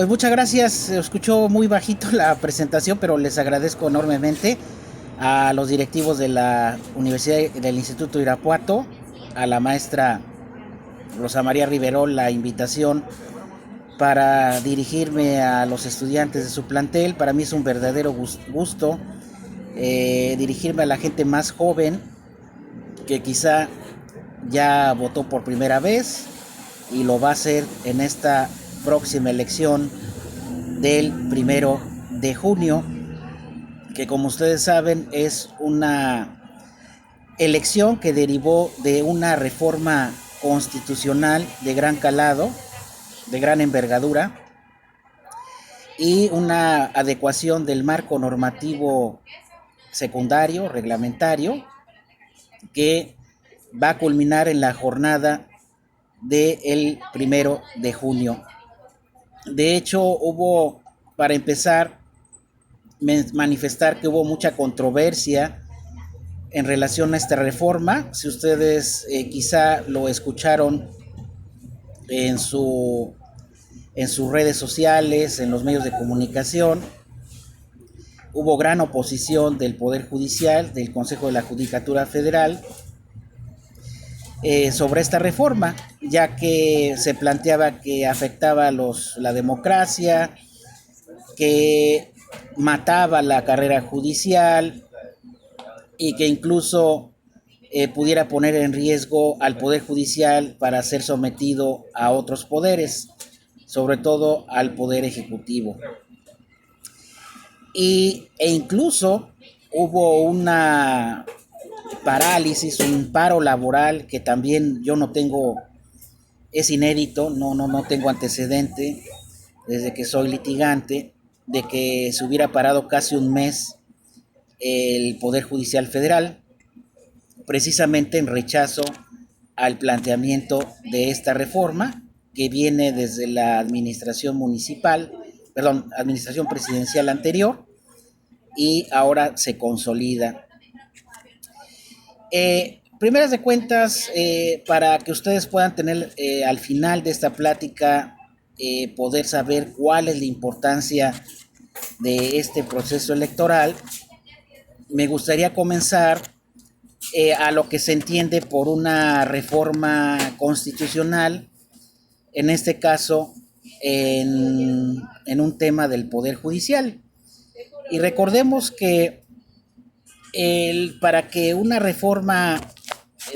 Pues muchas gracias, se escuchó muy bajito la presentación, pero les agradezco enormemente a los directivos de la Universidad del Instituto Irapuato, a la maestra Rosa María Riverol, la invitación para dirigirme a los estudiantes de su plantel. Para mí es un verdadero gusto dirigirme a la gente más joven que quizá ya votó por primera vez y lo va a hacer en esta próxima elección del 1 de junio, que como ustedes saben es una elección que derivó de una reforma constitucional de gran calado, de gran envergadura, y una adecuación del marco normativo secundario, reglamentario, que va a culminar en la jornada del 1 de junio. De hecho, para empezar, manifestar que hubo mucha controversia en relación a esta reforma. Si ustedes quizá lo escucharon en, su, en sus redes sociales, en los medios de comunicación, hubo gran oposición del Poder Judicial, del Consejo de la Judicatura Federal, sobre esta reforma, ya que se planteaba que afectaba la democracia, que mataba la carrera judicial y que incluso pudiera poner en riesgo al Poder Judicial para ser sometido a otros poderes, sobre todo al Poder Ejecutivo. E incluso hubo una parálisis, un paro laboral que también yo no tengo, es inédito, no tengo antecedente desde que soy litigante, de que se hubiera parado casi un mes el Poder Judicial Federal, precisamente en rechazo al planteamiento de esta reforma que viene desde la administración presidencial anterior y ahora se consolida. Primeras de cuentas, para que ustedes puedan tener al final de esta plática, poder saber cuál es la importancia de este proceso electoral, me gustaría comenzar a lo que se entiende por una reforma constitucional, en este caso en un tema del Poder Judicial. Y recordemos que para que una reforma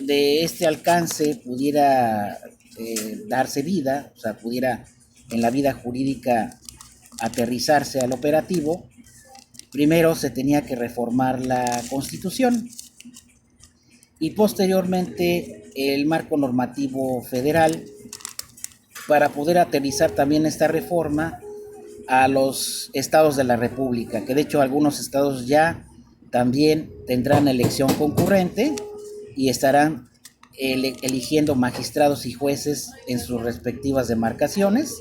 de este alcance pudiera darse vida, o sea, pudiera en la vida jurídica aterrizarse al operativo, primero se tenía que reformar la Constitución y posteriormente el marco normativo federal para poder aterrizar también esta reforma a los estados de la República, que de hecho algunos estados ya también tendrán elección concurrente y estarán eligiendo magistrados y jueces en sus respectivas demarcaciones.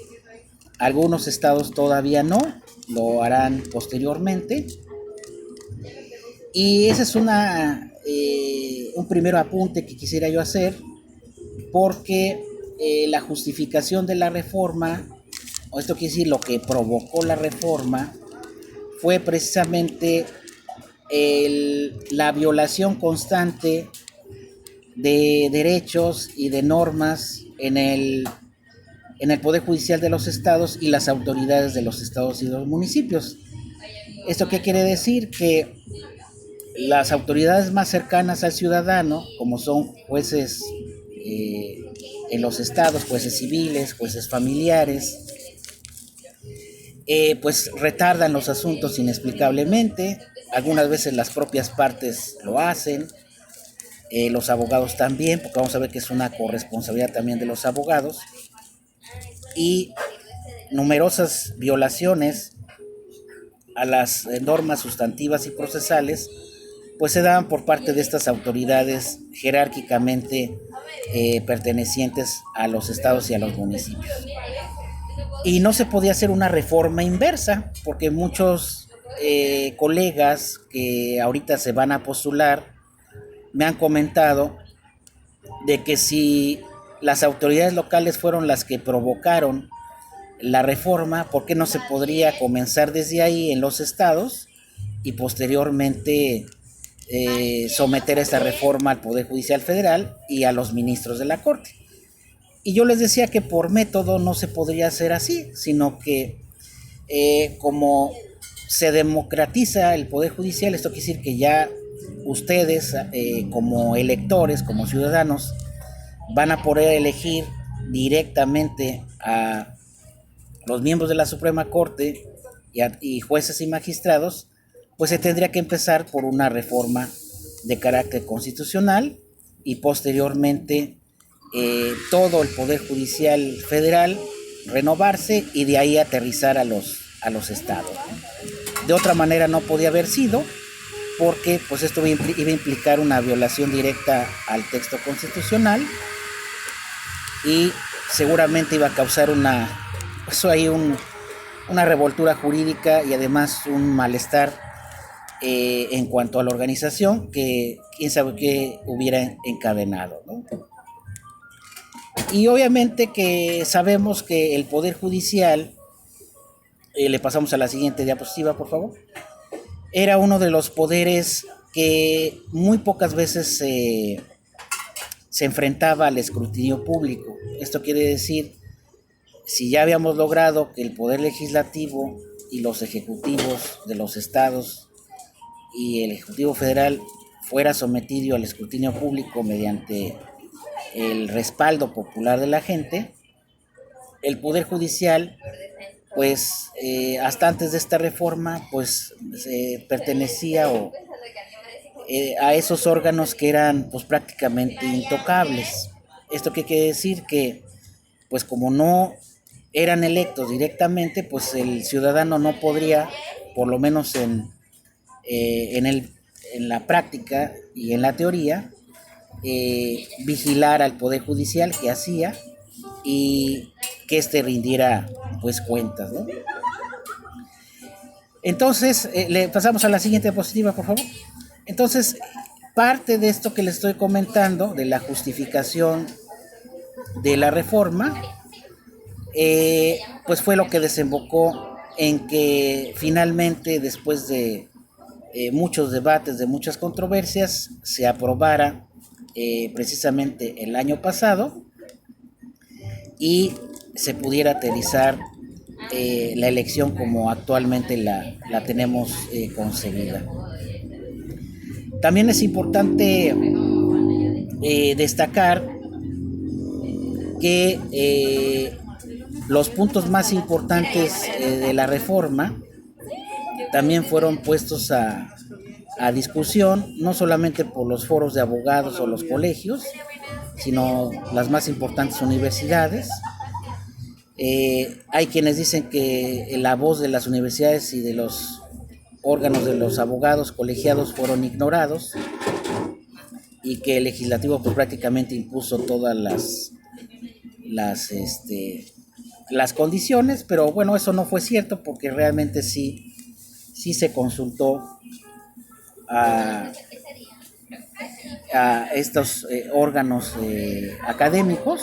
Algunos estados todavía no, lo harán posteriormente. Y ese es un primer apunte que quisiera yo hacer, porque la justificación de la reforma, o esto quiere decir lo que provocó la reforma, fue precisamente la violación constante de derechos y de normas en el Poder Judicial de los estados y las autoridades de los estados y los municipios. ¿Esto qué quiere decir? Que las autoridades más cercanas al ciudadano, como son jueces en los estados, jueces civiles, jueces familiares, pues retardan los asuntos inexplicablemente. Algunas veces las propias partes lo hacen, los abogados también, porque vamos a ver que es una corresponsabilidad también de los abogados, y numerosas violaciones a las normas sustantivas y procesales pues se daban por parte de estas autoridades jerárquicamente pertenecientes a los estados y a los municipios. Y no se podía hacer una reforma inversa, porque muchos colegas que ahorita se van a postular me han comentado de que si las autoridades locales fueron las que provocaron la reforma, ¿por qué no se podría comenzar desde ahí en los estados y posteriormente someter esta reforma al Poder Judicial Federal y a los ministros de la Corte? Y yo les decía que por método no se podría hacer así, sino que como se democratiza el Poder Judicial, esto quiere decir que ya ustedes como electores, como ciudadanos, van a poder elegir directamente a los miembros de la Suprema Corte y jueces y magistrados, pues se tendría que empezar por una reforma de carácter constitucional y posteriormente todo el Poder Judicial Federal renovarse y de ahí aterrizar a los estados, ¿no? De otra manera no podía haber sido, porque pues esto iba a implicar una violación directa al texto constitucional y seguramente iba a causar una revoltura jurídica y además un malestar en cuanto a la organización que quién sabe qué hubiera encadenado, ¿no? Y obviamente que sabemos que el Poder Judicial, le pasamos a la siguiente diapositiva, por favor, era uno de los poderes que muy pocas veces se enfrentaba al escrutinio público. Esto quiere decir, si ya habíamos logrado que el Poder Legislativo y los ejecutivos de los estados y el Ejecutivo Federal fuera sometido al escrutinio público mediante el respaldo popular de la gente, el Poder Judicial, pues hasta antes de esta reforma, pues pertenecía a esos órganos que eran pues prácticamente intocables. ¿Esto qué quiere decir? Que pues como no eran electos directamente, pues el ciudadano no podría, por lo menos en la práctica y en la teoría, vigilar al Poder Judicial que hacía y que éste rindiera pues cuentas, ¿no? Entonces, le pasamos a la siguiente diapositiva, por favor. Entonces, parte de esto que les estoy comentando, de la justificación de la reforma, pues fue lo que desembocó en que finalmente, después de muchos debates, de muchas controversias, se aprobara precisamente el año pasado y se pudiera aterrizar la elección como actualmente la tenemos concebida. También es importante destacar que los puntos más importantes de la reforma también fueron puestos a discusión, no solamente por los foros de abogados o los colegios, sino las más importantes universidades. Hay quienes dicen que la voz de las universidades y de los órganos de los abogados colegiados fueron ignorados y que el legislativo pues prácticamente impuso todas las condiciones, pero bueno, eso no fue cierto porque realmente sí se consultó a estos órganos académicos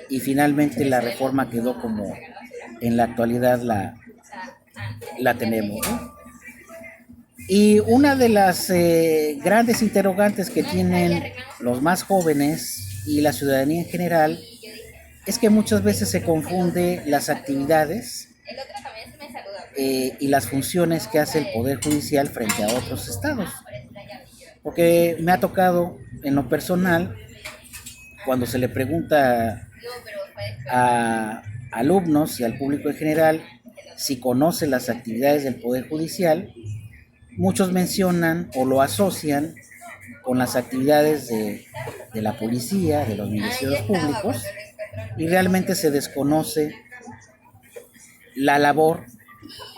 y finalmente la reforma quedó como en la actualidad la tenemos, ¿no? Y una de las grandes interrogantes que tienen los más jóvenes y la ciudadanía en general es que muchas veces se confunde las actividades y las funciones que hace el Poder Judicial frente a otros estados. Porque me ha tocado en lo personal, cuando se le pregunta a alumnos y al público en general si conoce las actividades del Poder Judicial, muchos mencionan o lo asocian con las actividades de la policía, de los ministerios públicos, y realmente se desconoce la labor,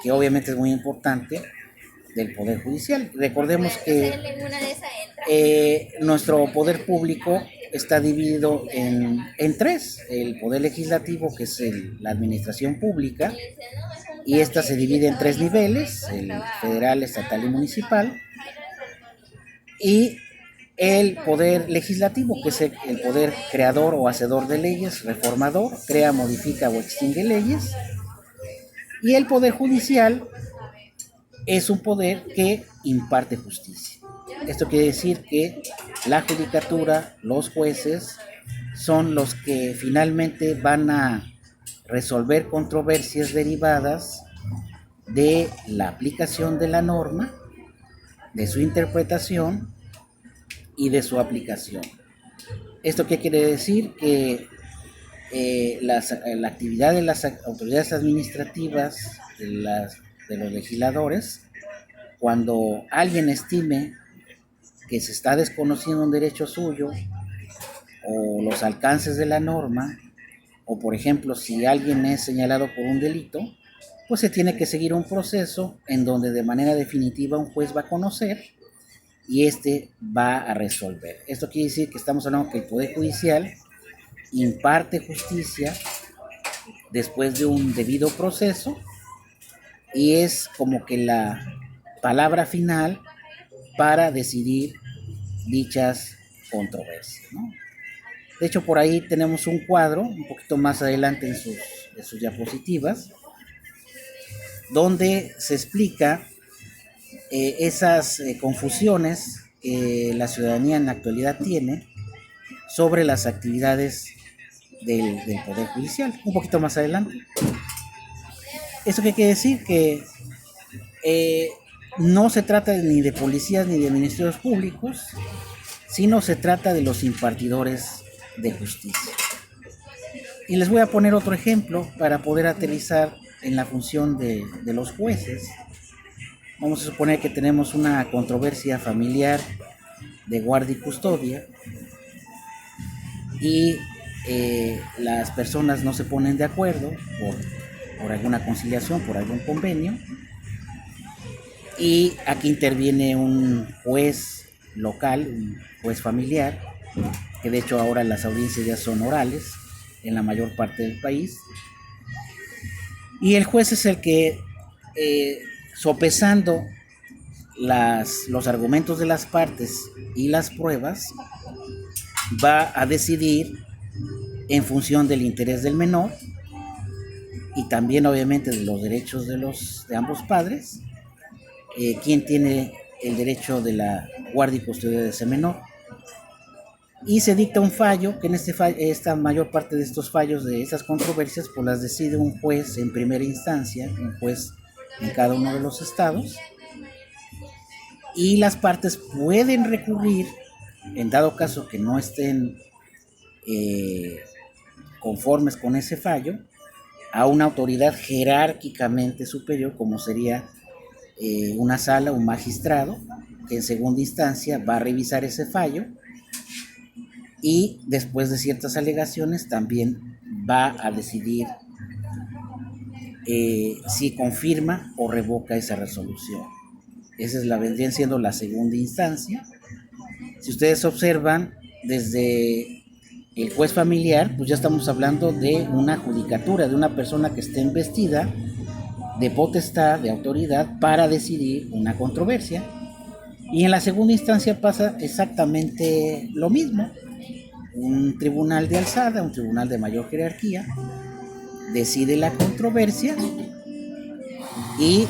que obviamente es muy importante, del Poder Judicial. Recordemos que nuestro poder público está dividido en tres: el Poder Legislativo, que es la administración pública, y esta se divide en tres niveles: el federal, estatal y municipal, y el Poder Legislativo, que es el poder creador o hacedor de leyes, reformador, crea, modifica o extingue leyes, Y el Poder Judicial es un poder que imparte justicia. Esto quiere decir que la judicatura, los jueces, son los que finalmente van a resolver controversias derivadas de la aplicación de la norma, de su interpretación y de su aplicación. ¿Esto qué quiere decir? Que la actividad de las autoridades administrativas, de los legisladores, cuando alguien estime que se está desconociendo un derecho suyo o los alcances de la norma, o por ejemplo si alguien es señalado por un delito, pues se tiene que seguir un proceso en donde de manera definitiva un juez va a conocer y va a resolver. Esto quiere decir que estamos hablando que el Poder Judicial imparte justicia después de un debido proceso y es como que la palabra final para decidir dichas controversias, ¿no? De hecho, por ahí tenemos un cuadro, un poquito más adelante en sus diapositivas, donde se explica esas confusiones que la ciudadanía en la actualidad tiene sobre las actividades del Poder Judicial, un poquito más adelante. ¿Eso qué quiere decir? Que no se trata ni de policías ni de ministerios públicos, sino se trata de los impartidores de justicia. Y les voy a poner otro ejemplo para poder aterrizar en la función de los jueces. Vamos a suponer que tenemos una controversia familiar de guardia y custodia y las personas no se ponen de acuerdo por alguna conciliación, por algún convenio, y aquí interviene un juez local, un juez familiar, que de hecho ahora las audiencias ya son orales en la mayor parte del país, y el juez es el que sopesando los argumentos de las partes y las pruebas va a decidir en función del interés del menor y también obviamente de los derechos de ambos padres, quién tiene el derecho de la guardia y custodia de ese menor. Y se dicta un fallo, que en esta mayor parte de estos fallos, de estas controversias, pues las decide un juez en primera instancia, un juez en cada uno de los estados, y las partes pueden recurrir, en dado caso que no estén conformes con ese fallo, a una autoridad jerárquicamente superior, como sería una sala, un magistrado, que en segunda instancia va a revisar ese fallo y después de ciertas alegaciones también va a decidir si confirma o revoca esa resolución. Esa vendría siendo la segunda instancia. Si ustedes observan, desde el juez familiar, pues ya estamos hablando de una judicatura, de una persona que esté investida de potestad, de autoridad para decidir una controversia. Y en la segunda instancia pasa exactamente lo mismo. Un tribunal de alzada, un tribunal de mayor jerarquía, decide la controversia y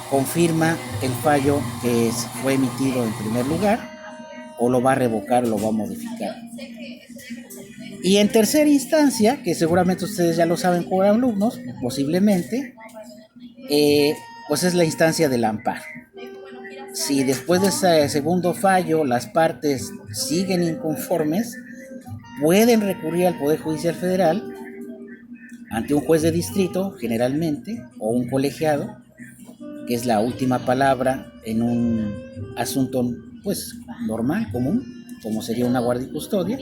confirma el fallo que fue emitido en primer lugar, o lo va a revocar o lo va a modificar. Y en tercera instancia, que seguramente ustedes ya lo saben como alumnos, posiblemente, pues es la instancia del amparo. Si después de ese segundo fallo las partes siguen inconformes, pueden recurrir al Poder Judicial Federal ante un juez de distrito, generalmente, o un colegiado, que es la última palabra en un asunto pues normal, común, como sería una guardia y custodia,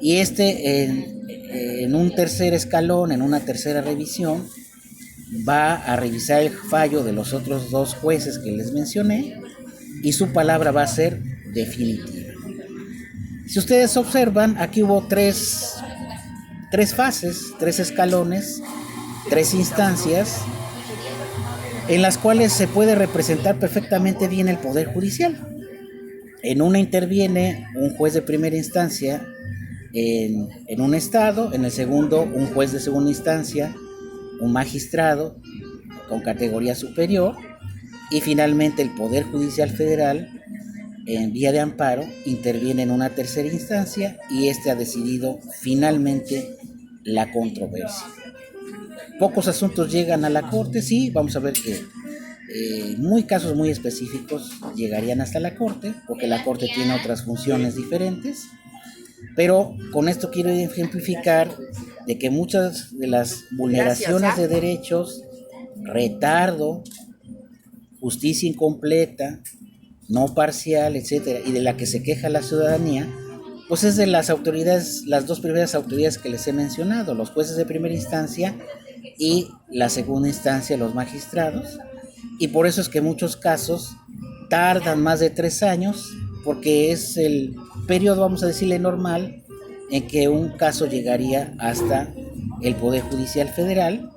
y en un tercer escalón, en una tercera revisión, va a revisar el fallo de los otros dos jueces que les mencioné y su palabra va a ser definitiva. Si ustedes observan, aquí hubo tres fases, tres escalones, tres instancias en las cuales se puede representar perfectamente bien el Poder Judicial. En una interviene un juez de primera instancia en un estado, en el segundo un juez de segunda instancia, un magistrado, con categoría superior, y finalmente el Poder Judicial Federal, en vía de amparo, interviene en una tercera instancia y este ha decidido finalmente la controversia. Pocos asuntos llegan a la Corte, sí, vamos a ver que casos muy específicos llegarían hasta la Corte, porque la Corte tiene otras funciones diferentes, pero con esto quiero ejemplificar de que muchas de las vulneraciones de derechos, retardo, justicia incompleta, no parcial, etcétera, y de la que se queja la ciudadanía, pues es de las autoridades, las dos primeras autoridades que les he mencionado, los jueces de primera instancia y la segunda instancia, los magistrados, y por eso es que muchos casos tardan más de 3 años, porque es el periodo, vamos a decirle, normal en que un caso llegaría hasta el Poder Judicial Federal,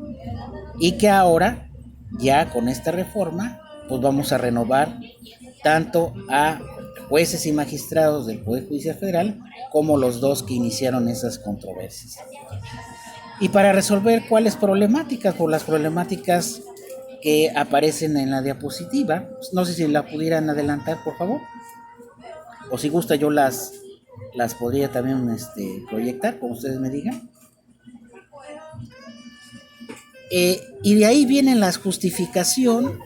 y que ahora, ya con esta reforma, pues vamos a renovar tanto a jueces y magistrados del Poder Judicial Federal como los dos que iniciaron esas controversias. Y para resolver cuáles problemáticas, por las problemáticas que aparecen en la diapositiva, no sé si la pudieran adelantar, por favor, o si gusta yo las podría también proyectar, como ustedes me digan. Y de ahí viene la justificación.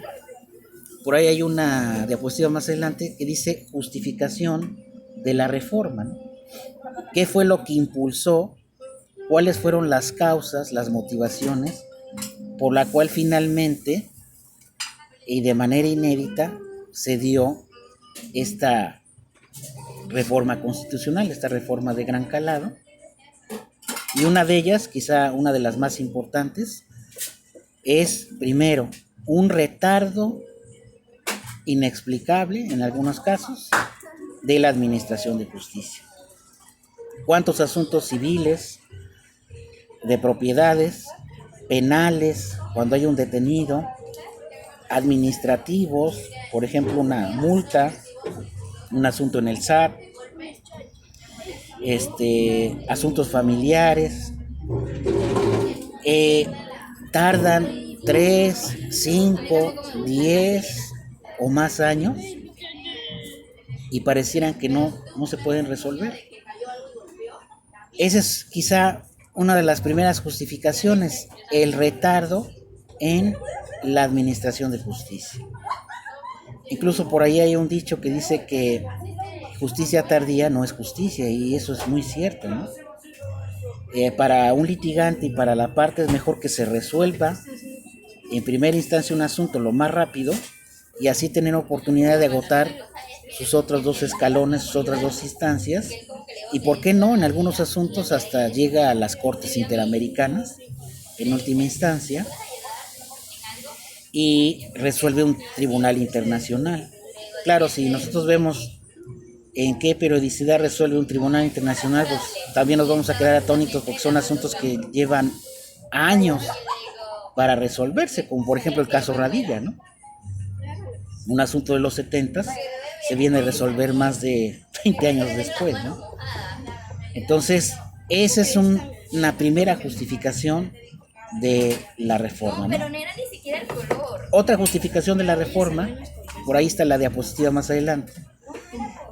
Por ahí hay una diapositiva más adelante que dice justificación de la reforma, ¿no? ¿Qué fue lo que impulsó? ¿Cuáles fueron las causas, las motivaciones por la cual finalmente y de manera inédita se dio esta reforma constitucional, esta reforma de gran calado? Y una de ellas, quizá una de las más importantes, es primero un retardo inexplicable en algunos casos de la administración de justicia. ¿Cuántos asuntos civiles, de propiedades, penales, cuando hay un detenido, administrativos, por ejemplo una multa, un asunto en el SAT, asuntos familiares, tardan 3, 5, 10 o más años y parecieran que no se pueden resolver? Esa es quizá una de las primeras justificaciones, el retardo en la administración de justicia. Incluso por ahí hay un dicho que dice que justicia tardía no es justicia, y eso es muy cierto, ¿no? Para un litigante y para la parte es mejor que se resuelva en primera instancia un asunto lo más rápido y así tener oportunidad de agotar sus otros 2 escalones, sus otras 2 instancias, y por qué no, en algunos asuntos hasta llega a las Cortes Interamericanas en última instancia y resuelve un tribunal internacional. Claro, si nosotros vemos en qué periodicidad resuelve un tribunal internacional, pues también nos vamos a quedar atónitos porque son asuntos que llevan años para resolverse, como por ejemplo el caso Radilla, ¿no? Un asunto de los 70 se viene a resolver más de 20 años después, ¿no? Entonces, esa es una primera justificación de la reforma, ¿no? Pero no era ni siquiera el color. Otra justificación de la reforma, por ahí está la diapositiva más adelante,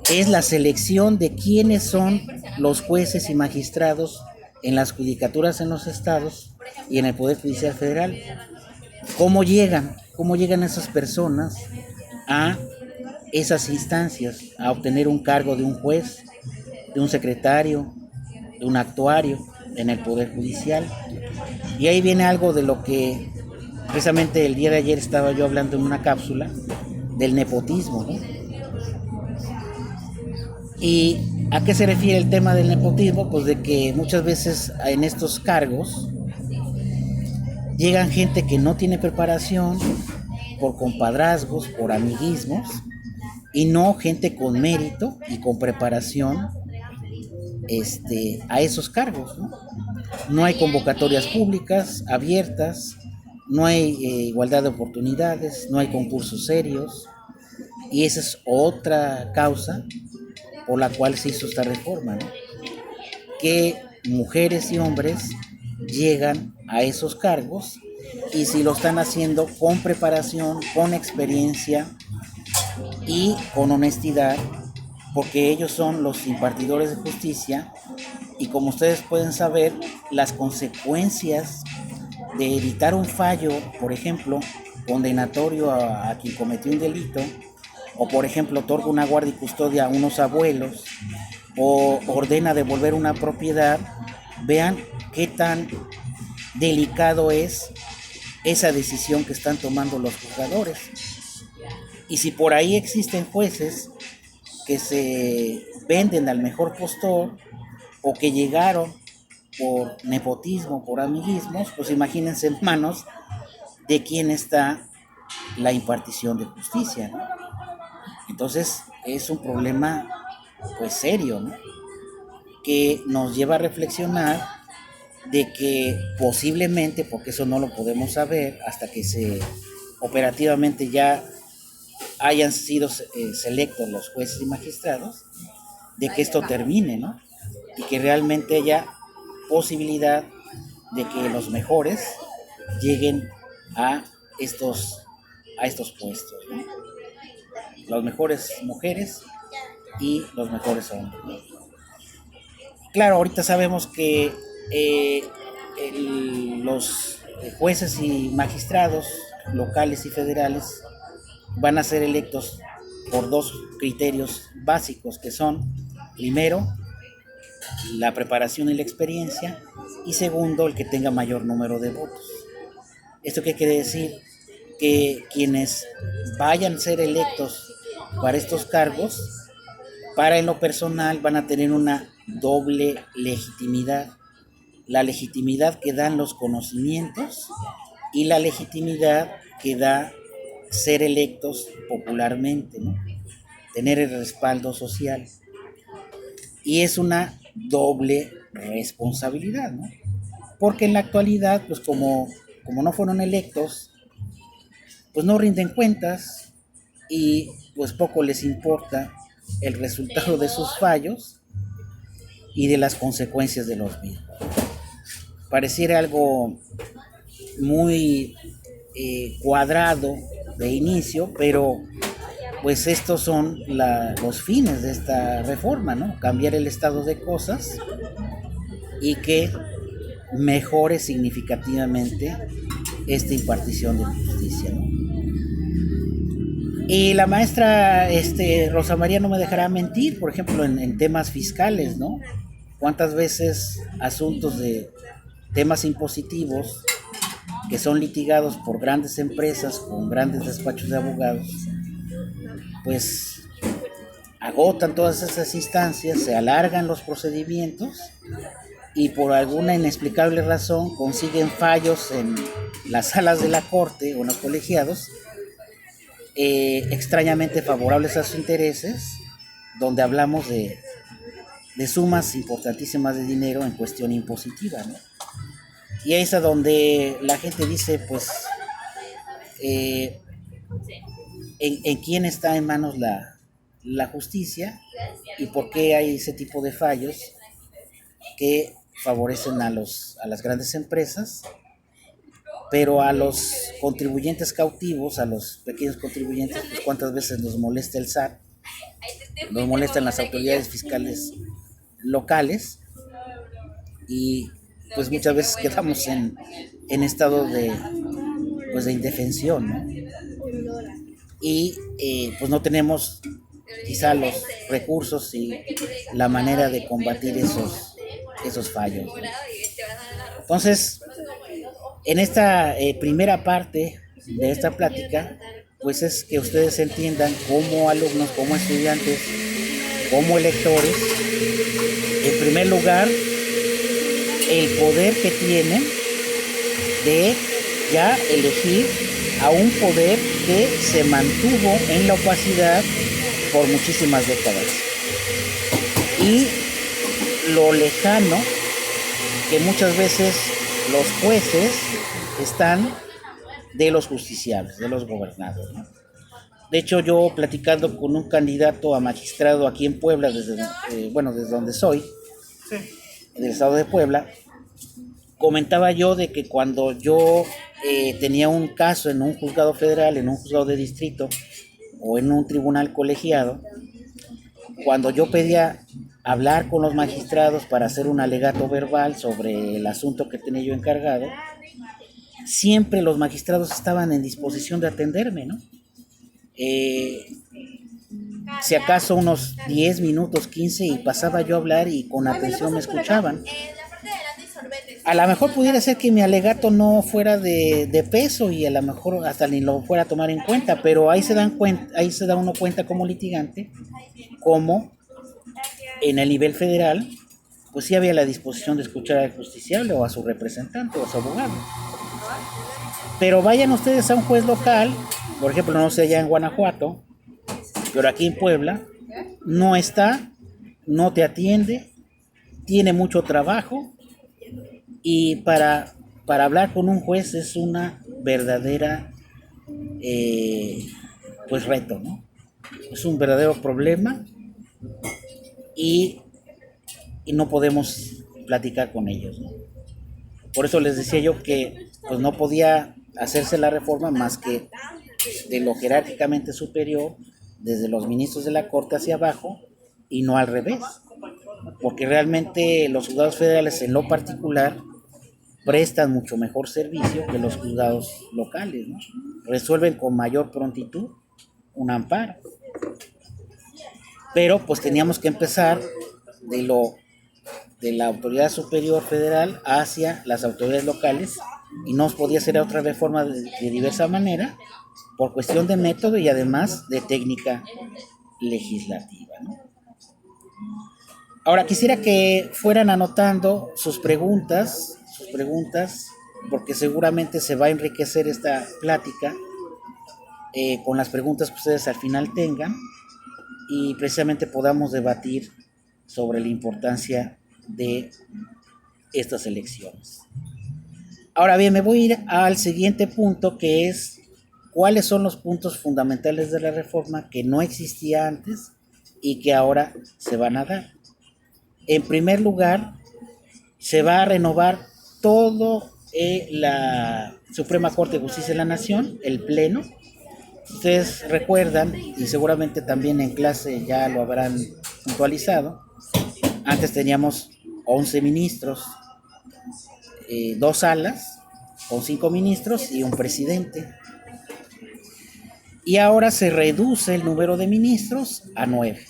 es la selección de quiénes son los jueces y magistrados en las judicaturas en los estados y en el Poder Judicial Federal. ¿Cómo llegan esas personas a esas instancias, a obtener un cargo de un juez, de un secretario, de un actuario en el Poder Judicial? Y ahí viene algo de lo que precisamente el día de ayer estaba yo hablando en una cápsula, del nepotismo, ¿no? ¿Y a qué se refiere el tema del nepotismo? Pues de que muchas veces en estos cargos llegan gente que no tiene preparación, por compadrazgos, por amiguismos, y no gente con mérito y con preparación a esos cargos, ¿no? No hay convocatorias públicas abiertas, no hay igualdad de oportunidades, no hay concursos serios, y esa es otra causa por la cual se hizo esta reforma, ¿no? Que mujeres y hombres llegan a esos cargos y si lo están haciendo con preparación, con experiencia y con honestidad, porque ellos son los impartidores de justicia y como ustedes pueden saber, las consecuencias de evitar un fallo, por ejemplo, condenatorio a quien cometió un delito, o por ejemplo otorga una guardia y custodia a unos abuelos, o ordena devolver una propiedad, vean qué tan delicado es esa decisión que están tomando los juzgadores. Y si por ahí existen jueces que se venden al mejor postor o que llegaron por nepotismo, por amiguismos, pues imagínense en manos de quién está la impartición de justicia, ¿no? Entonces es un problema pues serio, ¿no? Que nos lleva a reflexionar de que posiblemente, porque eso no lo podemos saber hasta que se operativamente ya hayan sido selectos los jueces y magistrados, de que esto termine, ¿no? Y que realmente haya posibilidad de que los mejores lleguen a estos puestos, ¿no? Las mejores mujeres y los mejores hombres, ¿no? Claro, ahorita sabemos que los jueces y magistrados locales y federales van a ser electos por dos criterios básicos que son, primero, la preparación y la experiencia, y segundo, el que tenga mayor número de votos. ¿Esto qué quiere decir? Que quienes vayan a ser electos para estos cargos, para en lo personal van a tener una doble legitimidad. La legitimidad que dan los conocimientos y la legitimidad que da ser electos popularmente, ¿no? Tener el respaldo social. Y es una doble responsabilidad, ¿no? Porque en la actualidad, pues como no fueron electos, pues no rinden cuentas y pues poco les importa el resultado de sus fallos y de las consecuencias de los mismos. Pareciera algo muy cuadrado de inicio, pero pues estos son los fines de esta reforma, ¿no? Cambiar el estado de cosas y que mejore significativamente esta impartición de justicia, ¿no? Y la maestra Rosa María no me dejará mentir, por ejemplo, en temas fiscales, ¿no? ¿Cuántas veces asuntos de temas impositivos que son litigados por grandes empresas con grandes despachos de abogados, pues agotan todas esas instancias, se alargan los procedimientos y por alguna inexplicable razón consiguen fallos en las salas de la corte o en los colegiados extrañamente favorables a sus intereses, donde hablamos de sumas importantísimas de dinero en cuestión impositiva, ¿no? Y ahí es a donde la gente dice, pues, en quién está en manos la justicia y por qué hay ese tipo de fallos que favorecen a las grandes empresas, pero a los contribuyentes cautivos, a los pequeños contribuyentes, pues cuántas veces nos molesta el SAT, nos molestan las autoridades fiscales locales y pues muchas veces quedamos en estado de indefensión, ¿no? Y pues no tenemos quizá los recursos y la manera de combatir esos fallos, ¿no? Entonces, en esta primera parte de esta plática, pues es que ustedes entiendan como alumnos, como estudiantes, como electores, en primer lugar, el poder que tienen de ya elegir a un poder que se mantuvo en la opacidad por muchísimas décadas. Y lo lejano que muchas veces los jueces están de los justiciables, de los gobernados, ¿no? De hecho, yo platicando con un candidato a magistrado aquí en Puebla, desde donde soy, del estado de Puebla, comentaba yo de que cuando yo tenía un caso en un juzgado federal, en un juzgado de distrito o en un tribunal colegiado, cuando yo pedía hablar con los magistrados para hacer un alegato verbal sobre el asunto que tenía yo encargado, siempre los magistrados estaban en disposición de atenderme, ¿no? Si acaso unos 10 minutos, 15, y pasaba yo a hablar y con atención me escuchaban. A lo mejor pudiera ser que mi alegato no fuera de peso y a lo mejor hasta ni lo fuera a tomar en cuenta, pero ahí se da uno cuenta como litigante, como en el nivel federal, pues sí había la disposición de escuchar al justiciable o a su representante o a su abogado. Pero vayan ustedes a un juez local, por ejemplo, no sé, allá en Guanajuato, pero aquí en Puebla, no está, no te atiende, tiene mucho trabajo, y para hablar con un juez es una verdadera pues reto, ¿no? Es un verdadero problema y no podemos platicar con ellos, ¿no? Por eso les decía yo que pues no podía hacerse la reforma más que de lo jerárquicamente superior, desde los ministros de la Corte hacia abajo, y no al revés, porque realmente los juzgados federales en lo particular prestan mucho mejor servicio que los juzgados locales, ¿no? Resuelven con mayor prontitud un amparo. Pero pues teníamos que empezar de la autoridad superior federal hacia las autoridades locales, y no podía ser otra reforma de diversa manera por cuestión de método y además de técnica legislativa, ¿no? Ahora quisiera que fueran anotando sus preguntas, porque seguramente se va a enriquecer esta plática con las preguntas que ustedes al final tengan, y precisamente podamos debatir sobre la importancia de estas elecciones. Ahora bien, me voy a ir al siguiente punto, que es cuáles son los puntos fundamentales de la reforma que no existía antes y que ahora se van a dar. En primer lugar, se va a renovar todo la Suprema Corte de Justicia de la Nación, el Pleno. Ustedes recuerdan, y seguramente también en clase ya lo habrán puntualizado, antes teníamos 11 ministros, 2 salas con 5 ministros y un presidente. Y ahora se reduce el número de ministros a 9.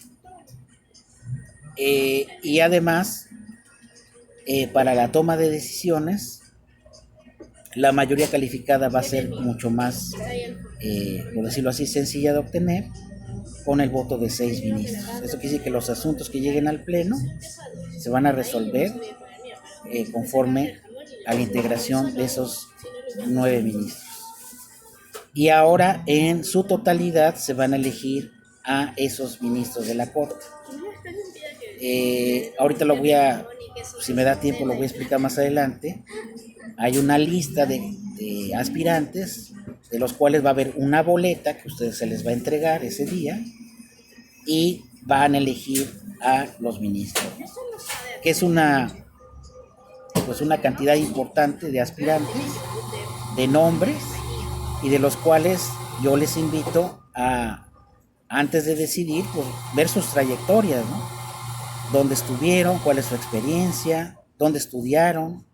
Y además, para la toma de decisiones, la mayoría calificada va a ser mucho más, por decirlo así, sencilla de obtener, con el voto de 6 ministros. Eso quiere decir que los asuntos que lleguen al Pleno se van a resolver conforme a la integración de esos 9 ministros. Y ahora en su totalidad se van a elegir a esos ministros de la Corte. Ahorita lo voy a, si me da tiempo, lo voy a explicar más adelante. Hay una lista de aspirantes, de los cuales va a haber una boleta que a ustedes se les va a entregar ese día, y van a elegir a los ministros, que es una cantidad importante de aspirantes, de nombres, y de los cuales yo les invito a, antes de decidir, pues, ver sus trayectorias, ¿no? Dónde estuvieron, cuál es su experiencia, dónde estudiaron,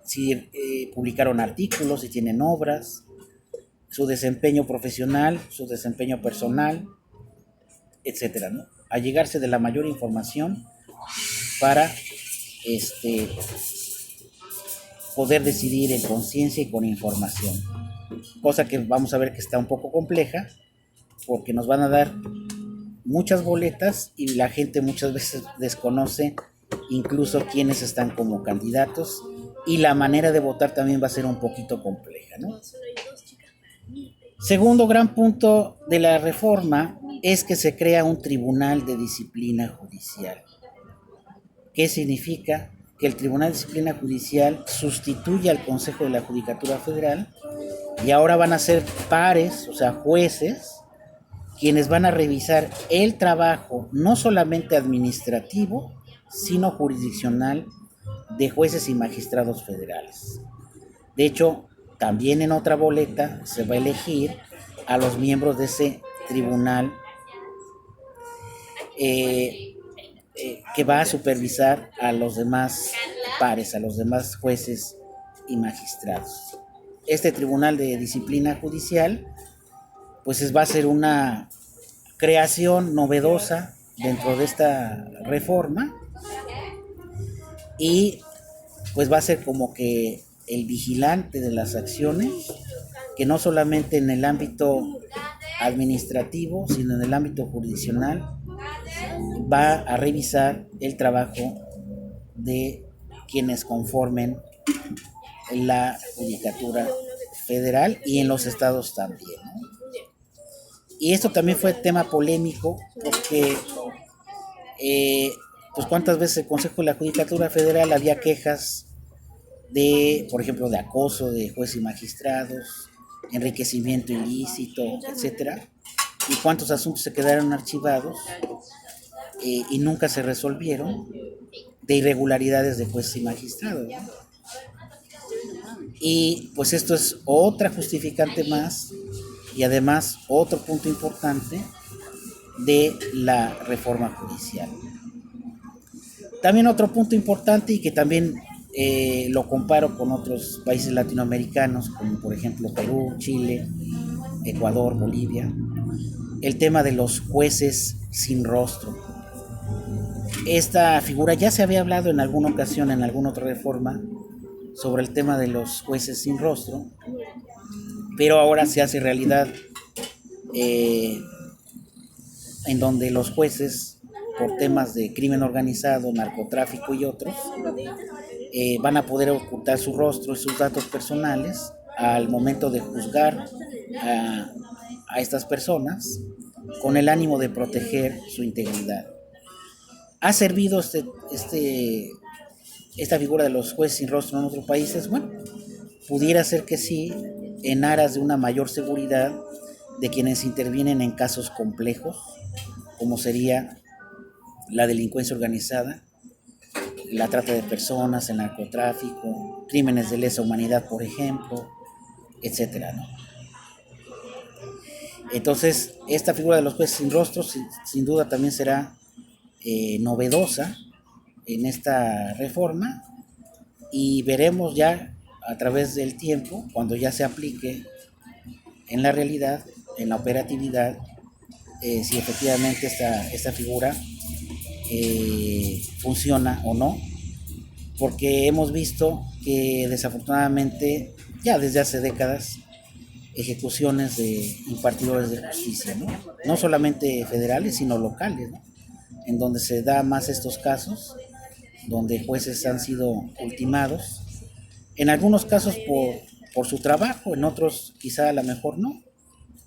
si publicaron artículos, si tienen obras, su desempeño profesional, su desempeño personal, etcétera, ¿no? A llegarse de la mayor información para poder decidir en conciencia y con información. Cosa que vamos a ver que está un poco compleja, porque nos van a dar muchas boletas y la gente muchas veces desconoce incluso quiénes están como candidatos, y la manera de votar también va a ser un poquito compleja, ¿no? Segundo gran punto de la reforma es que se crea un tribunal de disciplina judicial. ¿Qué significa? Que el Tribunal de Disciplina Judicial sustituye al Consejo de la Judicatura Federal, y ahora van a ser pares, o sea, jueces, quienes van a revisar el trabajo no solamente administrativo, sino jurisdiccional de jueces y magistrados federales. De hecho, también en otra boleta se va a elegir a los miembros de ese tribunal que va a supervisar a los demás pares, a los demás jueces y magistrados. Este tribunal de disciplina judicial pues va a ser una creación novedosa dentro de esta reforma y pues va a ser como que el vigilante de las acciones, que no solamente en el ámbito administrativo, sino en el ámbito jurisdiccional, va a revisar el trabajo de quienes conformen la Judicatura Federal y en los estados también, ¿no? Y esto también fue tema polémico porque pues cuántas veces el Consejo de la Judicatura Federal había quejas de, por ejemplo, de acoso de jueces y magistrados, enriquecimiento ilícito, etcétera, y cuántos asuntos se quedaron archivados y nunca se resolvieron de irregularidades de jueces y magistrados, ¿no? Y pues esto es otra justificante más y además otro punto importante de la reforma judicial. También otro punto importante y que también lo comparo con otros países latinoamericanos, como por ejemplo Perú, Chile, Ecuador, Bolivia, el tema de los jueces sin rostro. Esta figura ya se había hablado en alguna ocasión, en alguna otra reforma, sobre el tema de los jueces sin rostro, pero ahora se hace realidad en donde los jueces, por temas de crimen organizado, narcotráfico y otros, van a poder ocultar su rostro y sus datos personales al momento de juzgar a estas personas con el ánimo de proteger su integridad. ¿Ha servido esta figura de los jueces sin rostro en otros países? Bueno, pudiera ser que sí, en aras de una mayor seguridad de quienes intervienen en casos complejos, como sería la delincuencia organizada, la trata de personas, el narcotráfico, crímenes de lesa humanidad, por ejemplo, etcétera, ¿no? Entonces, esta figura de los jueces sin rostro sin duda también será novedosa en esta reforma y veremos ya a través del tiempo, cuando ya se aplique en la realidad, en la operatividad, si efectivamente esta figura funciona o no, porque hemos visto que desafortunadamente ya desde hace décadas ejecuciones de impartidores de justicia, ¿no? No solamente federales, sino locales, ¿no? En donde se da más estos casos, donde jueces han sido ultimados, en algunos casos por su trabajo, en otros quizá a lo mejor no,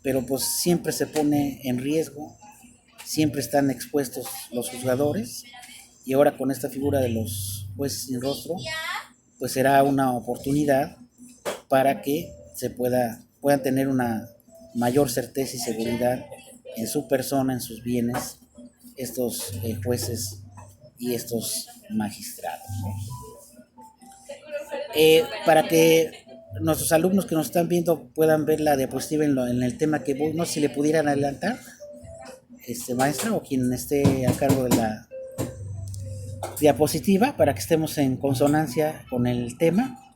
pero pues siempre se pone en riesgo, siempre están expuestos los juzgadores, y ahora con esta figura de los jueces sin rostro, pues será una oportunidad para que puedan tener una mayor certeza y seguridad en su persona, en sus bienes, estos jueces y estos magistrados. Para que nuestros alumnos que nos están viendo puedan ver la diapositiva en el tema que voy, no sé si le pudieran adelantar, maestra o quien esté a cargo de la diapositiva, para que estemos en consonancia con el tema,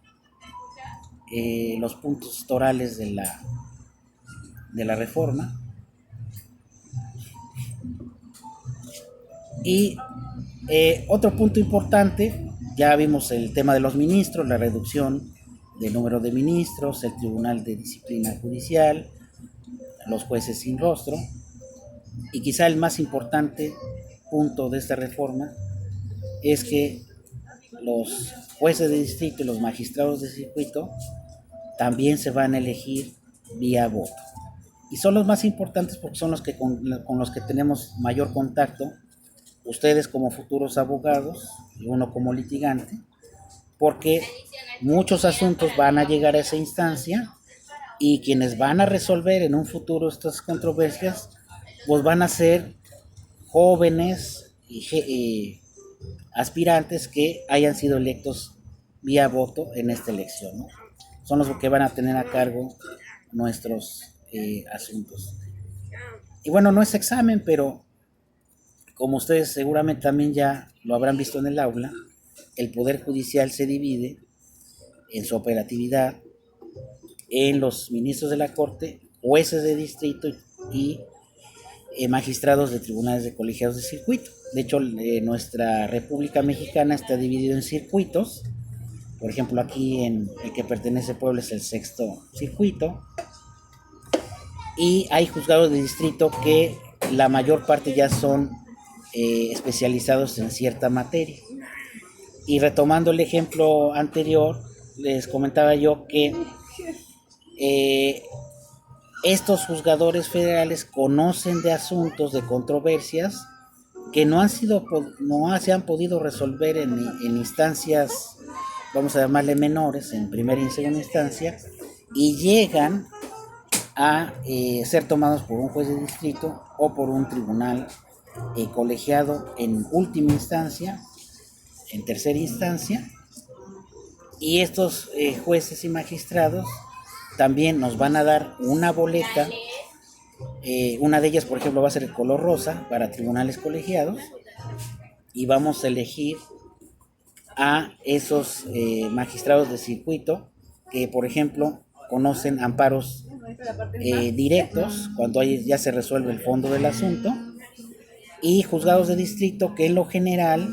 los puntos torales de la reforma. Y otro punto importante, ya vimos el tema de los ministros, la reducción del número de ministros, el Tribunal de Disciplina Judicial, los jueces sin rostro, y quizá el más importante punto de esta reforma es que los jueces de distrito y los magistrados de circuito también se van a elegir vía voto. Y son los más importantes porque son los que con los que tenemos mayor contacto, ustedes como futuros abogados y uno como litigante, porque muchos asuntos van a llegar a esa instancia y quienes van a resolver en un futuro estas controversias, pues van a ser jóvenes y aspirantes que hayan sido electos vía voto en esta elección, ¿no? Son los que van a tener a cargo nuestros asuntos. Y bueno, no es examen, pero como ustedes seguramente también ya lo habrán visto en el aula, el Poder Judicial se divide en su operatividad en los ministros de la Corte, jueces de distrito y magistrados de tribunales de colegiados de circuito. De hecho, nuestra República Mexicana está dividida en circuitos. Por ejemplo, aquí en el que pertenece Puebla es el sexto circuito. Y hay juzgados de distrito que la mayor parte ya son especializados en cierta materia. Y retomando el ejemplo anterior, les comentaba yo que estos juzgadores federales conocen de asuntos, de controversias que no se han podido resolver en instancias, vamos a llamarle menores, en primera y en segunda instancia, y llegan a ser tomados por un juez de distrito o por un tribunal colegiado en última instancia, en tercera instancia, y estos jueces y magistrados también nos van a dar una boleta. Una de ellas, por ejemplo, va a ser el color rosa para tribunales colegiados, y vamos a elegir a esos magistrados de circuito que, por ejemplo, conocen amparos directos cuando ya se resuelve el fondo del asunto, y juzgados de distrito que en lo general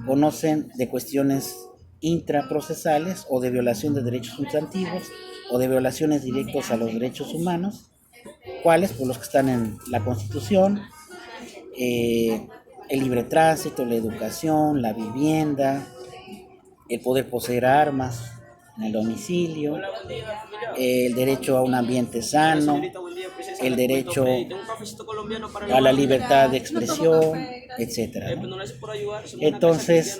conocen de cuestiones intraprocesales o de violación de derechos sustantivos o de violaciones directas a los derechos humanos. ¿Cuáles? Pues los que están en la Constitución, el libre tránsito, la educación, la vivienda, el poder poseer armas en el domicilio, el derecho a un ambiente sano, el derecho a la libertad de expresión, etcétera, ¿no? Entonces,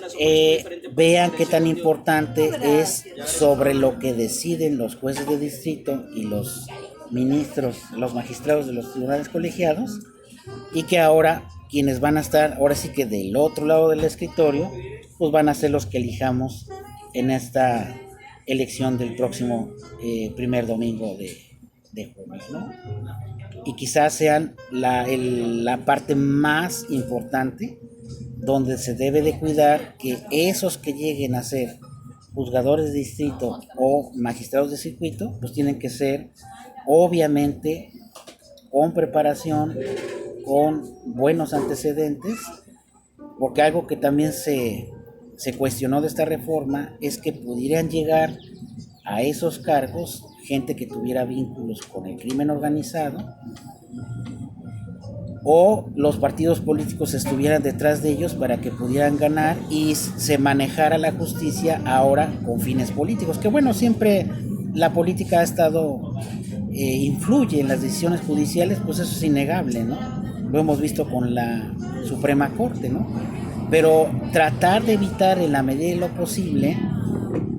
vean qué tan importante es sobre lo que deciden los jueces de distrito y los ministros, los magistrados de los tribunales colegiados, y que ahora quienes van a estar, ahora sí que del otro lado del escritorio, pues van a ser los que elijamos en esta elección del próximo primer domingo de junio, ¿no? Y quizás sean la parte más importante, donde se debe de cuidar que esos que lleguen a ser juzgadores de distrito o magistrados de circuito, pues tienen que ser obviamente con preparación, con buenos antecedentes, porque algo que también se cuestionó de esta reforma es que pudieran llegar a esos cargos gente que tuviera vínculos con el crimen organizado, o los partidos políticos estuvieran detrás de ellos para que pudieran ganar y se manejara la justicia ahora con fines políticos, que bueno, siempre la política ha estado influye en las decisiones judiciales, pues eso es innegable, ¿no? Lo hemos visto con la Suprema Corte, ¿no? Pero tratar de evitar en la medida de lo posible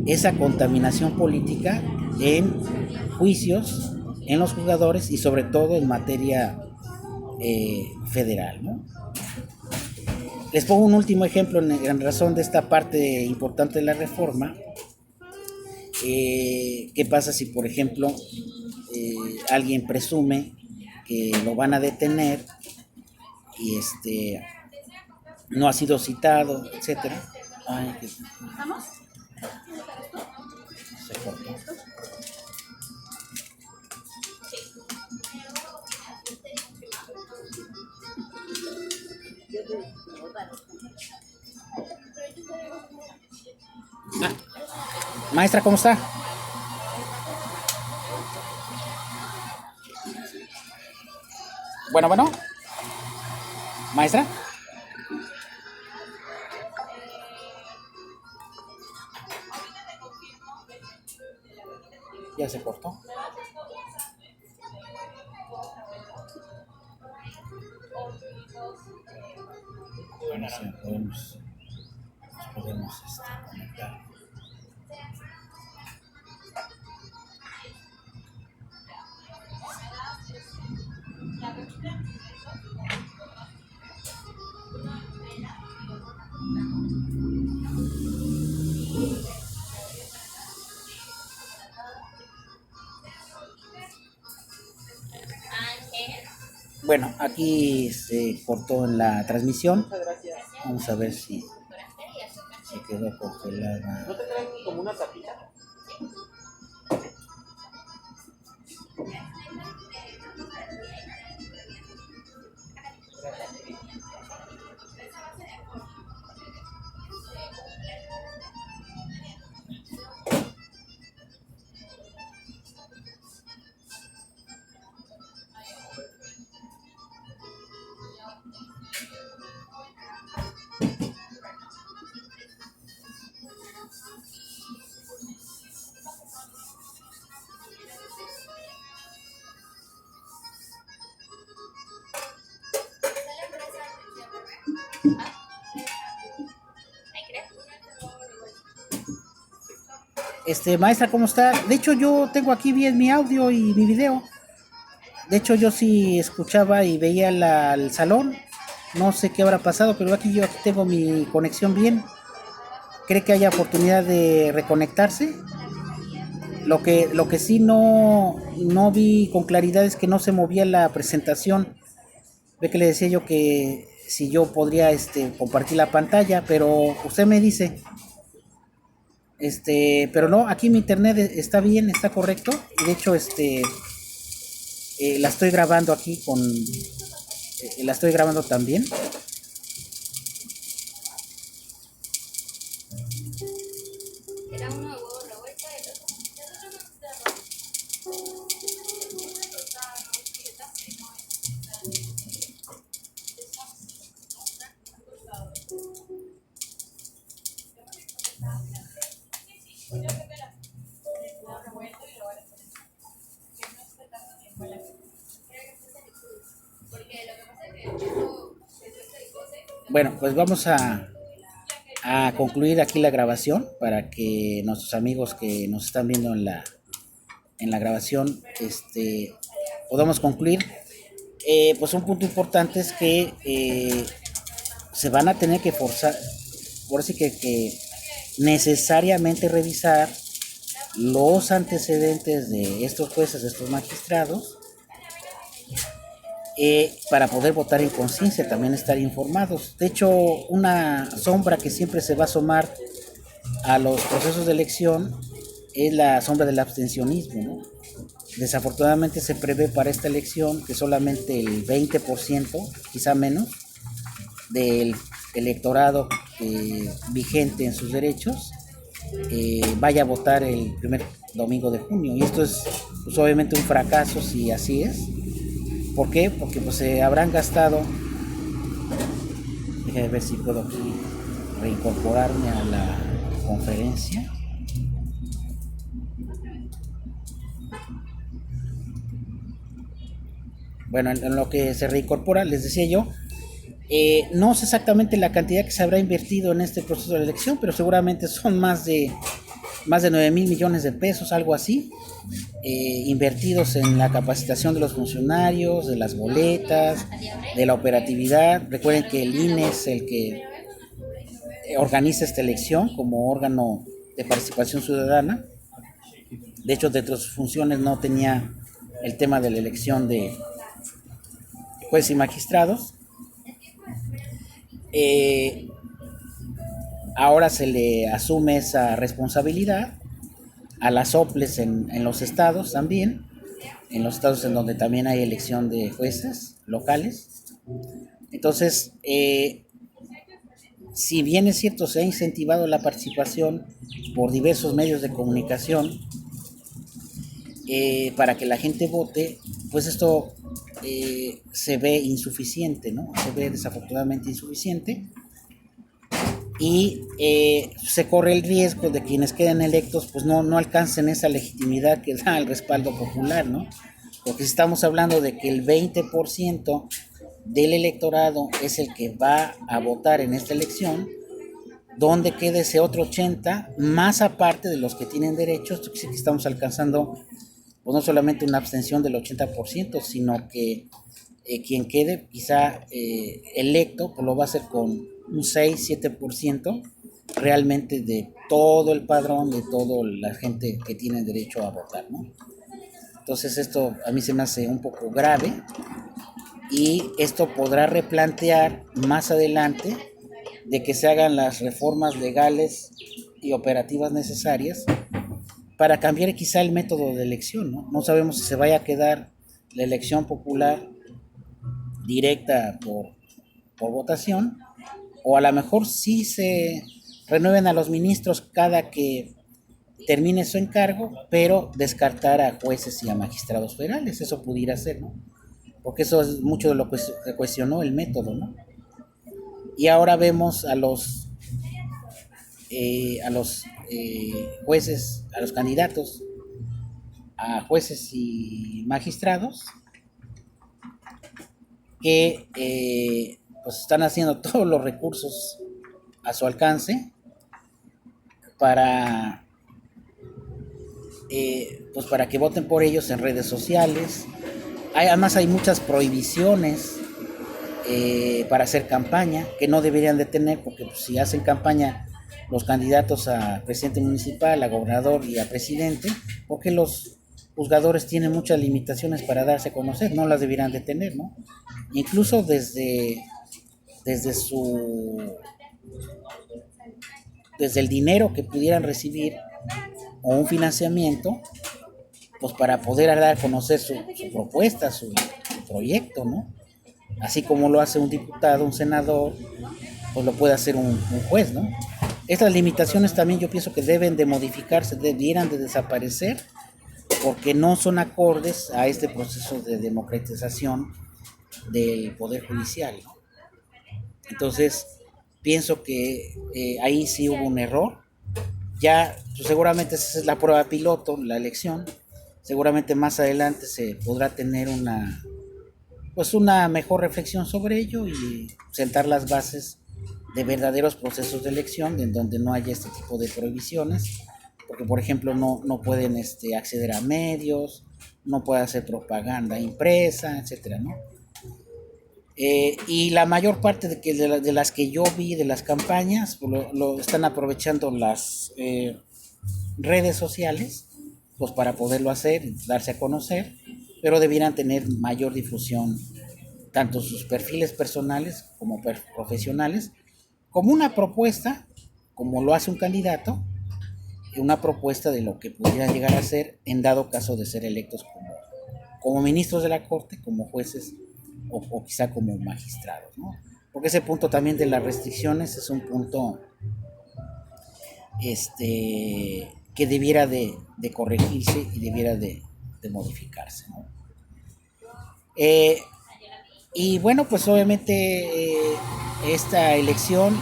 esa contaminación política en juicios, en los juzgadores y sobre todo en materia federal, ¿no? Les pongo un último ejemplo en razón de esta parte importante de la reforma. ¿Qué pasa si, por ejemplo, alguien presume que lo van a detener y no ha sido citado, etcétera? Ay, que se cortó. Maestra, ¿cómo está? Bueno, maestra. Ya se cortó. Bueno, sí, podemos conectar. Bueno, aquí se cortó en la transmisión. Vamos a ver si se quedó congelada. ¿No te traen como una tapita? Maestra, ¿cómo está? De hecho, yo tengo aquí bien mi audio y mi video. De hecho, yo sí escuchaba y veía el salón. No sé qué habrá pasado, pero yo aquí tengo mi conexión bien. ¿Cree que haya oportunidad de reconectarse? Lo que sí no vi con claridad es que no se movía la presentación. Ve que le decía yo que si yo podría compartir la pantalla, pero usted me dice, pero no, aquí mi internet está bien, está correcto. Y de hecho, la estoy grabando aquí la estoy grabando también. Bueno, pues vamos a concluir aquí la grabación para que nuestros amigos que nos están viendo en la grabación podamos concluir. Pues un punto importante es que se van a tener que forzar, por así que necesariamente revisar los antecedentes de estos jueces, de estos magistrados, para poder votar en conciencia, también estar informados. De hecho, una sombra que siempre se va a asomar a los procesos de elección es la sombra del abstencionismo, ¿no? Desafortunadamente se prevé para esta elección que solamente el 20%, quizá menos, del electorado vigente en sus derechos vaya a votar el primer domingo de junio. Y esto es pues, obviamente un fracaso si así es. ¿Por qué? Porque pues se habrán gastado. Déjame ver si puedo aquí reincorporarme a la conferencia. Bueno, en lo que se reincorpora, les decía yo, no sé exactamente la cantidad que se habrá invertido en este proceso de elección, pero seguramente son más de 9 mil millones de pesos, algo así, invertidos en la capacitación de los funcionarios, de las boletas, de la operatividad. Recuerden que el INE es el que organiza esta elección como órgano de participación ciudadana. De hecho, dentro de sus funciones no tenía el tema de la elección de jueces y magistrados. Ahora se le asume esa responsabilidad a las OPLES en los estados también, en los estados en donde también hay elección de jueces locales. Entonces, si bien es cierto, se ha incentivado la participación por diversos medios de comunicación para que la gente vote, pues esto se ve insuficiente, ¿no? Se ve desafortunadamente insuficiente. Y se corre el riesgo de quienes queden electos pues no alcancen esa legitimidad que da el respaldo popular, ¿no? Porque si estamos hablando de que el 20% del electorado es el que va a votar en esta elección, ¿dónde queda ese otro 80%? Más aparte de los que tienen derechos, esto quiere decir que estamos alcanzando pues no solamente una abstención del 80%, sino que quien quede quizá electo pues lo va a hacer con un 6-7% realmente de todo el padrón, de toda la gente que tiene derecho a votar, ¿no? Entonces esto a mí se me hace un poco grave y esto podrá replantear más adelante de que se hagan las reformas legales y operativas necesarias para cambiar quizá el método de elección, ¿no? No sabemos si se vaya a quedar la elección popular directa por votación, o a lo mejor sí se renueven a los ministros cada que termine su encargo, pero descartar a jueces y a magistrados federales. Eso pudiera ser, ¿no? Porque eso es mucho de lo que se cuestionó el método, ¿no? Y ahora vemos a los jueces, a los candidatos a jueces y magistrados que pues están haciendo todos los recursos a su alcance para pues para que voten por ellos en redes sociales. Además hay muchas prohibiciones para hacer campaña que no deberían de tener, porque pues, si hacen campaña los candidatos a presidente municipal, a gobernador y a presidente, porque los juzgadores tienen muchas limitaciones para darse a conocer, no las deberían de tener, ¿no? Incluso desde el dinero que pudieran recibir o un financiamiento, pues para poder dar a conocer su propuesta, su proyecto, ¿no? Así como lo hace un diputado, un senador, pues lo puede hacer un juez, ¿no? Estas limitaciones también yo pienso que deben de modificarse, debieran de desaparecer, porque no son acordes a este proceso de democratización del Poder Judicial, ¿no? Entonces, pienso que ahí sí hubo un error. Ya, pues, seguramente esa es la prueba piloto, la elección. Seguramente más adelante se podrá tener una mejor reflexión sobre ello y sentar las bases de verdaderos procesos de elección en donde no haya este tipo de prohibiciones, porque por ejemplo no pueden acceder a medios, no puede hacer propaganda impresa, etcétera, ¿no? Y la mayor parte de las que yo vi de las campañas pues lo están aprovechando las redes sociales pues para poderlo hacer, darse a conocer, pero debieran tener mayor difusión tanto sus perfiles personales como profesionales, como una propuesta, como lo hace un candidato, una propuesta de lo que pudieran llegar a ser en dado caso de ser electos como ministros de la Corte, como jueces o quizá como magistrados, ¿no? Porque ese punto también de las restricciones es un punto que debiera de corregirse y debiera de modificarse, ¿no? Y bueno, pues obviamente esta elección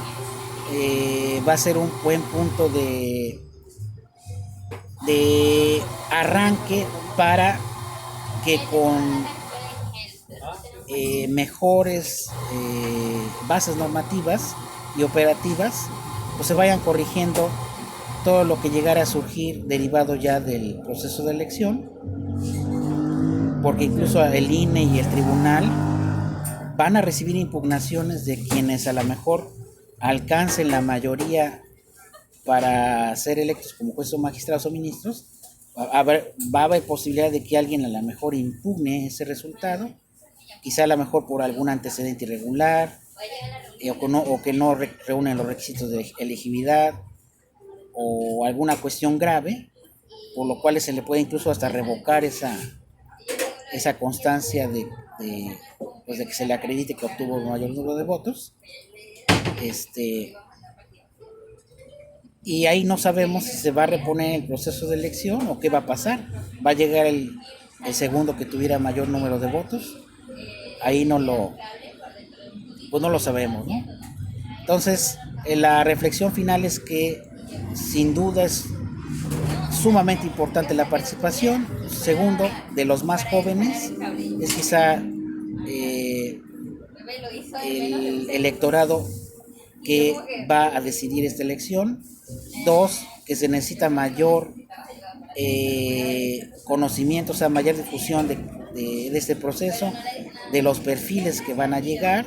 va a ser un buen punto de arranque para que con mejores bases normativas y operativas pues se vayan corrigiendo todo lo que llegara a surgir derivado ya del proceso de elección, porque incluso el INE y el tribunal van a recibir impugnaciones de quienes a lo mejor alcancen la mayoría para ser electos como jueces o magistrados o ministros. Va a haber posibilidad de que alguien a lo mejor impugne ese resultado, quizá a lo mejor por algún antecedente irregular, o que no reúnen los requisitos de elegibilidad o alguna cuestión grave, por lo cual se le puede incluso hasta revocar esa constancia de que se le acredite que obtuvo el mayor número de votos. Y ahí no sabemos si se va a reponer el proceso de elección o qué va a pasar. Va a llegar el segundo que tuviera mayor número de votos. Ahí no lo sabemos, ¿no? Entonces, la reflexión final es que sin duda es sumamente importante la participación. Segundo, de los más jóvenes, es quizá el electorado que va a decidir esta elección. Dos, que se necesita mayor conocimiento, o sea, mayor difusión de este proceso, de los perfiles que van a llegar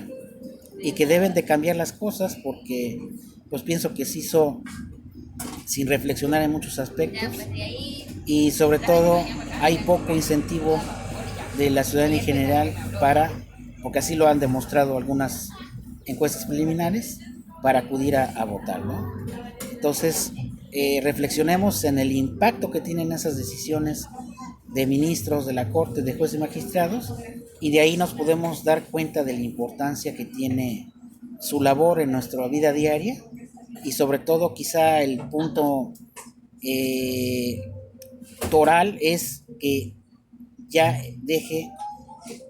y que deben de cambiar las cosas, porque pues pienso que se hizo sin reflexionar en muchos aspectos y sobre todo hay poco incentivo de la ciudadanía en general para porque así lo han demostrado algunas encuestas preliminares, para acudir a votar, ¿no? Entonces, reflexionemos en el impacto que tienen esas decisiones de ministros de la Corte, de jueces y magistrados, y de ahí nos podemos dar cuenta de la importancia que tiene su labor en nuestra vida diaria, y sobre todo quizá el punto toral es que ya deje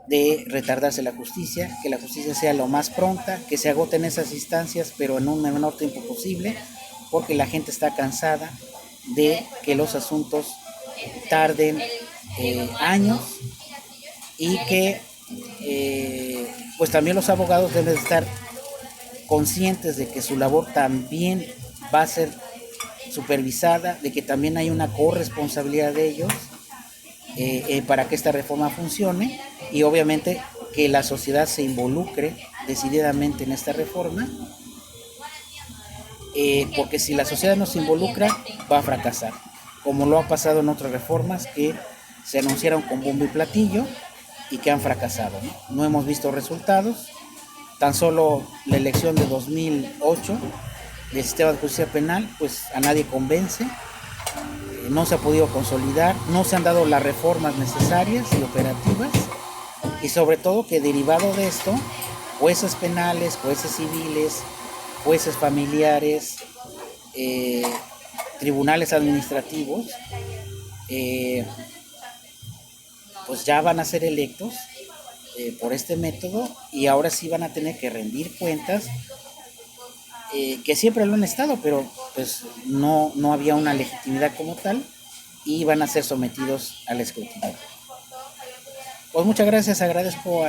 de retardarse la justicia, que la justicia sea lo más pronta, que se agoten esas instancias, pero en un menor tiempo posible, porque la gente está cansada de que los asuntos tarden años, y que pues también los abogados deben estar conscientes de que su labor también va a ser supervisada, de que también hay una corresponsabilidad de ellos para que esta reforma funcione, y obviamente que la sociedad se involucre decididamente en esta reforma, porque si la sociedad no se involucra va a fracasar, como lo ha pasado en otras reformas que se anunciaron con bombo y platillo y que han fracasado, ¿no? No hemos visto resultados. Tan solo la elección de 2008 del sistema de justicia penal, pues a nadie convence, no se ha podido consolidar, no se han dado las reformas necesarias y operativas, y sobre todo que derivado de esto, jueces penales, jueces civiles, jueces familiares, tribunales administrativos, pues ya van a ser electos por este método, y ahora sí van a tener que rendir cuentas, que siempre lo han estado, pero pues no había una legitimidad como tal, y van a ser sometidos al escrutinio. Pues muchas gracias, agradezco a